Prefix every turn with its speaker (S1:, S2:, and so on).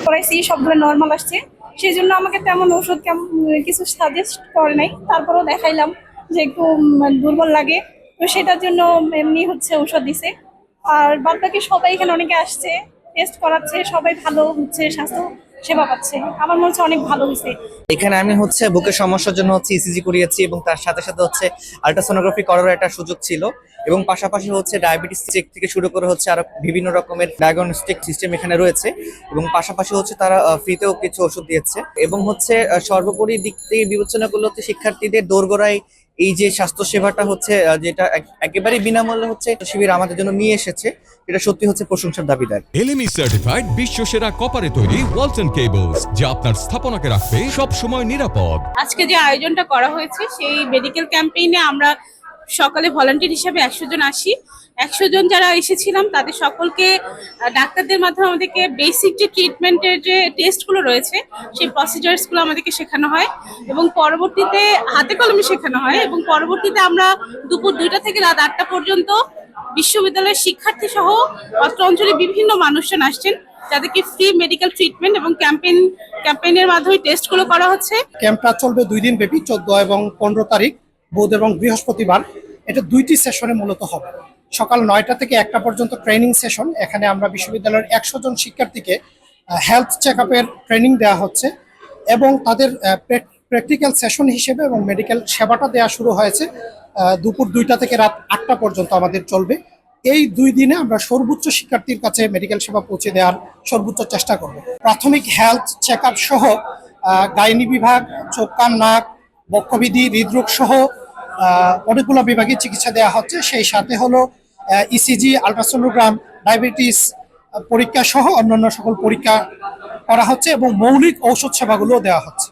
S1: করাইছি, সবগুলো নর্মাল আসছে, সেই জন্য আমাকে তেমন ওষুধ কিছু সাজেস্ট করে নাই। তারপরেও দেখাইলাম যে একটু দুর্বল লাগে, তো সেটার জন্য এমনি হচ্ছে ওষুধ দিছে। আর বাদ বাকি সবাই এখানে অনেকে আসছে, টেস্ট করাচ্ছে, সবাই ভালো হচ্ছে, স্বাস্থ্য সেবা পাচ্ছে। আমার মনে হচ্ছে অনেক ভালো হয়েছে।
S2: এখানে আমি হচ্ছে বুকের সমস্যার জন্য হচ্ছে ইসিজি করিয়েছি, এবং তার সাথে সাথে হচ্ছে আল্ট্রাসোনোগ্রাফি করার একটা সুযোগ ছিল, এবং পাশাপাশি হচ্ছে ডায়াবেটিস চেক থেকে শুরু করে হচ্ছে আরো বিভিন্ন রকমের ডায়াগনস্টিক সিস্টেম এখানে রয়েছে, এবং পাশাপাশি হচ্ছে তারা ফ্রিতেও কিছু ওষুধ দিয়েছে। এবং হচ্ছে সর্বোপরি দিক থেকে বিবেচনা করলে হচ্ছে শিক্ষার্থীদের দোরগোড়ায় এই যে স্বাস্থ্য সেবাটা হচ্ছে যেটা একেবারে বিনামূল্যে হচ্ছে শিবির আমাদের জন্য নিয়ে এসেছে, এটা সত্যি হচ্ছে প্রশংসার দাবিদার।
S3: এলএমই সার্টিফাইড বিশ্ব সেরা কপারে তৈরি ওয়ালটন কেবলস, যা আপনার স্থাপনাকে রাখবে সব সময় নিরাপদ।
S4: আজকে যে আয়োজনটা করা হয়েছে সেই মেডিকেল ক্যাম্পেইনে আমরা সকালে ভলান্টিয়ার হিসেবে 100 জন আসি। 100 জন যারা এসেছিলাম তাদের সকলকে ডাক্তারদের মাধ্যমে আমাদেরকে বেসিক যে ট্রিটমেন্টের যে টেস্টগুলো রয়েছে সেই প্রসিজার্সগুলো আমাদেরকে শেখানো হয়, এবং পরবর্তীতে হাতে কলমে শেখানো হয়। এবং পরবর্তীতে আমরা দুপুর 2টা থেকে রাত 8টা পর্যন্ত বিশ্ববিদ্যালয়ের শিক্ষার্থী সহ অত্র অঞ্চলে বিভিন্ন মানুষজন আসছেন, যাদেরকে ফ্রি মেডিকেল ট্রিটমেন্ট এবং ক্যাম্পেইনের মাধ্যমে টেস্টগুলো করা হচ্ছে।
S5: ক্যাম্পটা চলবে 2 দিন ব্যাপী, 14 এবং 15 তারিখ, বুধ এবং বৃহস্পতিবার। এটা 2টি সেশনে মূলত হবে। সকাল 9টা থেকে 1টা পর্যন্ত ট্রেনিং সেশন। এখানে আমরা বিশ্ববিদ্যালয়ের 100 জন শিক্ষার্থীকে হেলথ চেক আপের ট্রেনিং দেওয়া হচ্ছে, এবং তাদের প্র্যাকটিক্যাল সেশন হিসেবে এবং মেডিকেল সেবাটা দেওয়া শুরু হয়েছে। দুপুর 2টা থেকে রাত 8টা পর্যন্ত আমাদের চলবে। এই 2 দিনে আমরা সর্বোচ্চ শিক্ষার্থীর কাছে মেডিকেল সেবা পৌঁছে দেওয়ার সর্বোচ্চ চেষ্টা করব। প্রাথমিক হেলথ চেক আপ সহ গাইনি বিভাগ, চোখ কান নাক, বক্ষবিধি, হৃদরোগ সহ অনেকগুলো বিভাগে চিকিৎসা দেওয়া হচ্ছে। সেই সাথে হলো ইসিজি, আল্ট্রাসোনোগ্রাম, ডায়াবেটিস পরীক্ষা সহ অন্যান্য সকল পরীক্ষা করা হচ্ছে, এবং মৌলিক ঔষধ সেবাগুলো দেওয়া হচ্ছে।